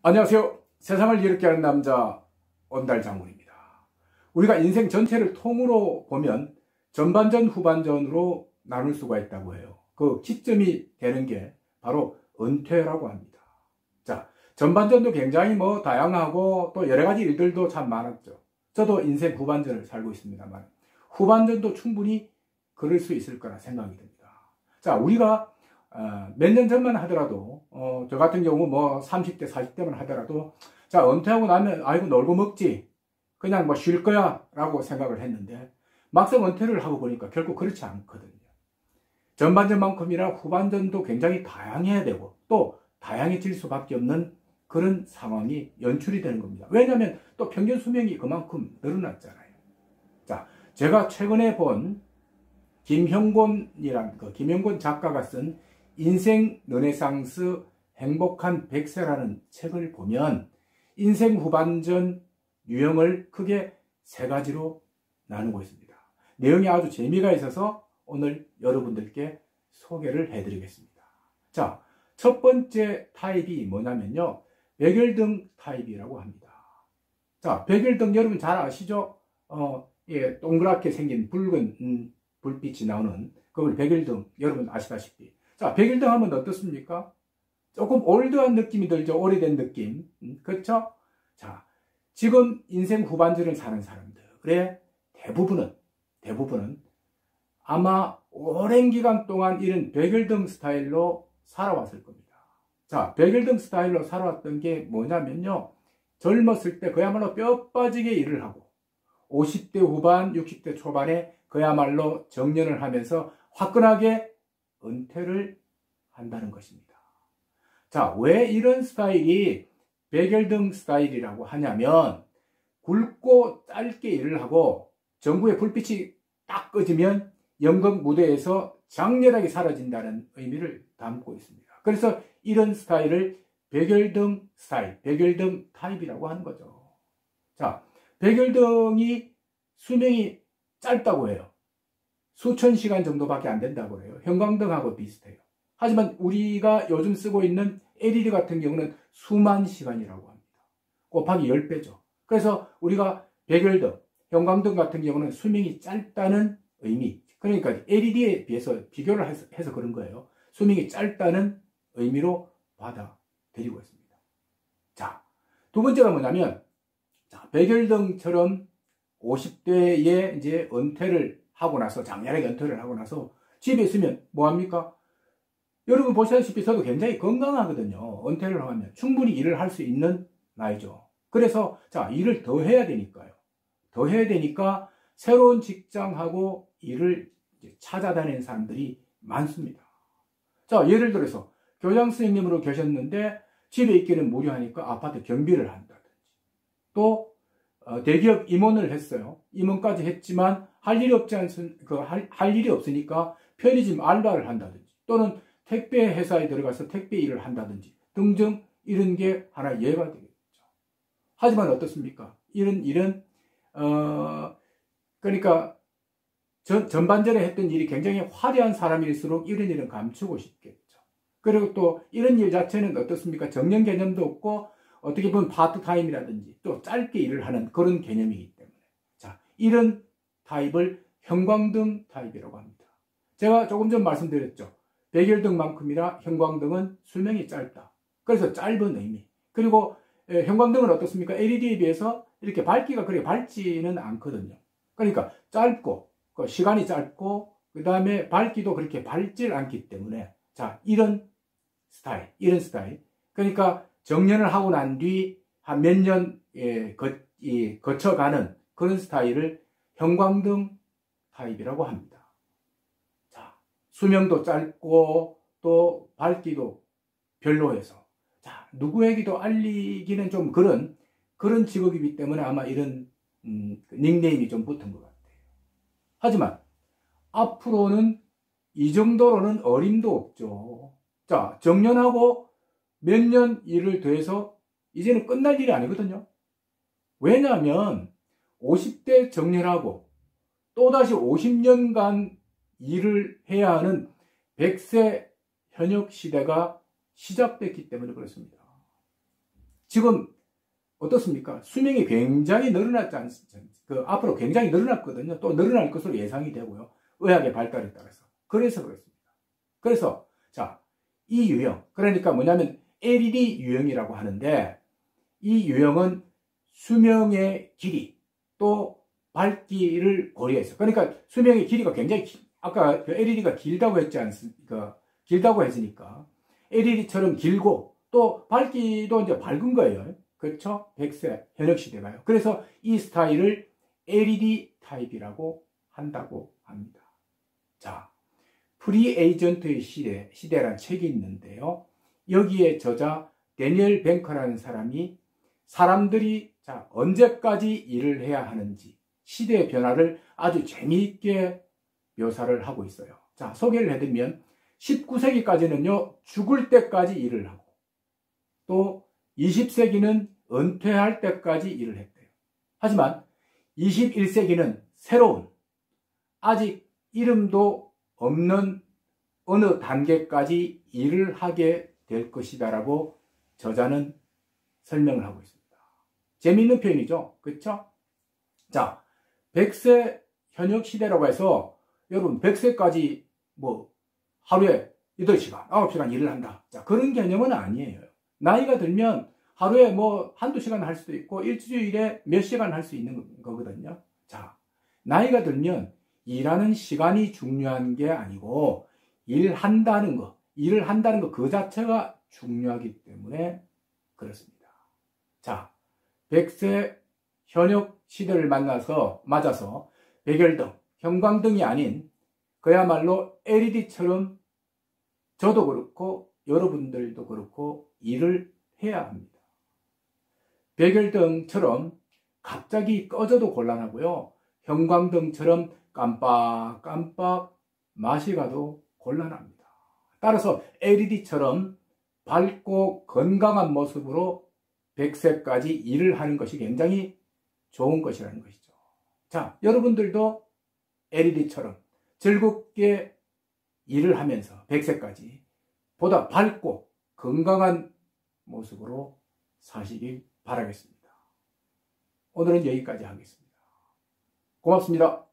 안녕하세요. 세상을 이롭게 하는 남자 온달장군입니다. 우리가 인생 전체를 통으로 보면 전반전, 후반전으로 나눌 수가 있다고 해요. 그 기점이 되는 게 바로 은퇴라고 합니다. 자, 전반전도 굉장히 다양하고 또 여러 가지 일들도 참 많았죠. 저도 인생 후반전을 살고 있습니다만 후반전도 충분히 그럴 수 있을 거라 생각이 듭니다. 자, 우리가 몇 년 전만 하더라도 저 같은 경우 30대 40대만 하더라도 자, 은퇴하고 나면 아이고 놀고 먹지 그냥 쉴 거야 라고 생각을 했는데 막상 은퇴를 하고 보니까 결국 그렇지 않거든요. 전반전만큼이나 후반전도 굉장히 다양해야 되고 또 다양해질 수밖에 없는 그런 상황이 연출이 되는 겁니다. 왜냐하면 또 평균 수명이 그만큼 늘어났잖아요. 자, 제가 최근에 본 김형곤 작가가 쓴 인생 르네상스 행복한 100세라는 책을 보면 인생 후반전 유형을 크게 세 가지로 나누고 있습니다. 내용이 아주 재미가 있어서 오늘 여러분들께 소개를 해드리겠습니다. 자, 첫 번째 타입이 뭐냐면요, 백열등 타입이라고 합니다. 자, 백열등 여러분 잘 아시죠? 동그랗게 생긴 붉은 불빛이 나오는 그걸 백열등, 여러분 아시다시피. 자, 백열등 하면 어떻습니까? 조금 올드한 느낌이 들죠. 오래된 느낌. 그렇죠? 자, 지금 인생 후반전을 사는 사람들의 대부분은 아마 오랜 기간 동안 이런 백열등 스타일로 살아왔을 겁니다. 자, 백열등 스타일로 살아왔던 게 뭐냐면요, 젊었을 때 그야말로 뼈 빠지게 일을 하고 50대 후반, 60대 초반에 그야말로 정년을 하면서 화끈하게 은퇴를 한다는 것입니다. 자, 왜 이런 스타일이 백열등 스타일이라고 하냐면 굵고 짧게 일을 하고 정부의 불빛이 딱 꺼지면 연극 무대에서 장렬하게 사라진다는 의미를 담고 있습니다. 그래서 이런 스타일을 백열등 스타일, 백열등 타입이라고 하는 거죠. 자, 백열등이 수명이 짧다고 해요. 수천 시간 정도밖에 안 된다고 해요. 형광등하고 비슷해요. 하지만 우리가 요즘 쓰고 있는 LED 같은 경우는 수만 시간이라고 합니다. 곱하기 10배죠. 그래서 우리가 백열등, 형광등 같은 경우는 수명이 짧다는 의미, 그러니까 LED에 비해서 비교를 해서 그런 거예요. 수명이 짧다는 의미로 받아들이고 있습니다. 자, 두 번째가 뭐냐면, 자, 백열등처럼 50대에 이제 은퇴를 하고 나서, 장렬하게 은퇴를 하고 나서 집에 있으면 뭐합니까? 여러분 보시다시피 저도 굉장히 건강하거든요. 은퇴를 하면 충분히 일을 할 수 있는 나이죠. 그래서 자, 일을 더 해야 되니까요. 더 해야 되니까 새로운 직장하고 일을 찾아다니는 사람들이 많습니다. 자, 예를 들어서 교장 선생님으로 계셨는데 집에 있기는 무료하니까 아파트 경비를 한다든지, 또 대기업 임원을 했어요. 임원까지 했지만 할 일이 없으니까 편의점 알바를 한다든지, 또는 택배 회사에 들어가서 택배 일을 한다든지 등등, 이런 게 하나 예가 되겠죠. 하지만 어떻습니까? 이런 일은 그러니까 전반전에 했던 일이 굉장히 화려한 사람일수록 이런 일은 감추고 싶겠죠. 그리고 또 이런 일 자체는 어떻습니까? 정년 개념도 없고 어떻게 보면 파트타임이라든지 또 짧게 일을 하는 그런 개념이기 때문에, 자, 이런 타입을 형광등 타입이라고 합니다. 제가 조금 전 말씀드렸죠. 백열등만큼이나 형광등은 수명이 짧다. 그래서 짧은 의미. 그리고 형광등은 어떻습니까? LED에 비해서 이렇게 밝기가 그렇게 밝지는 않거든요. 그러니까 짧고, 시간이 짧고, 그 다음에 밝기도 그렇게 밝질 않기 때문에, 자, 이런 스타일. 그러니까 정년을 하고 난 뒤 한 몇 년 거쳐가는 그런 스타일을 형광등 타입이라고 합니다. 자, 수명도 짧고 또 밝기도 별로해서, 자, 누구에게도 알리기는 좀 그런 직업이기 때문에 아마 이런 닉네임이 좀 붙은 것 같아요. 하지만 앞으로는 이 정도로는 어림도 없죠. 자, 정년하고 몇 년 일을 더해서 이제는 끝날 일이 아니거든요. 왜냐하면 50대 정년하고 또다시 50년간 일을 해야 하는 100세 현역 시대가 시작됐기 때문에 그렇습니다. 지금 어떻습니까? 수명이 굉장히 늘어났지 않습니까? 앞으로 굉장히 늘어났거든요. 또 늘어날 것으로 예상이 되고요. 의학의 발달에 따라서. 그래서 그렇습니다. 그래서, 자, 이 유형. 그러니까 뭐냐면 LED 유형이라고 하는데, 이 유형은 수명의 길이, 또 밝기를 고려해서. 그러니까 수명의 길이가 굉장히, 아까 그 LED가 길다고 했지 않습니까? 길다고 했으니까. LED처럼 길고, 또 밝기도 이제 밝은 거예요. 그렇죠? 100세 현역 시대가요. 그래서 이 스타일을 LED 타입이라고 한다고 합니다. 자, 프리에이전트의 시대라는 책이 있는데요. 여기에 저자 데니얼 뱅커라는 사람이 사람들이 자, 언제까지 일을 해야 하는지 시대의 변화를 아주 재미있게 묘사를 하고 있어요. 자, 소개를 해드리면 19세기까지는요, 죽을 때까지 일을 하고, 또 20세기는 은퇴할 때까지 일을 했대요. 하지만 21세기는 새로운, 아직 이름도 없는 어느 단계까지 일을 하게 될 것이다라고 저자는 설명을 하고 있습니다. 재미있는 표현이죠. 그렇죠? 자, 100세 현역 시대라고 해서 여러분 100세까지 뭐 하루에 8시간, 9시간 일을 한다. 자, 그런 개념은 아니에요. 나이가 들면 하루에 뭐 한두 시간 할 수도 있고 일주일에 몇 시간 할 수 있는 거거든요. 자, 나이가 들면 일하는 시간이 중요한 게 아니고 일을 한다는 거 그 자체가 중요하기 때문에 그렇습니다. 자, 100세 현역 시대를 맞아서 백열등, 형광등이 아닌 그야말로 LED처럼 저도 그렇고 여러분들도 그렇고 일을 해야 합니다. 백열등처럼 갑자기 꺼져도 곤란하고요. 형광등처럼 깜빡깜빡 맛이 가도 곤란합니다. 따라서 LED처럼 밝고 건강한 모습으로 100세까지 일을 하는 것이 굉장히 좋은 것이라는 것이죠. 자, 여러분들도 LED처럼 즐겁게 일을 하면서 100세까지 보다 밝고 건강한 모습으로 사시길 바라겠습니다. 오늘은 여기까지 하겠습니다. 고맙습니다.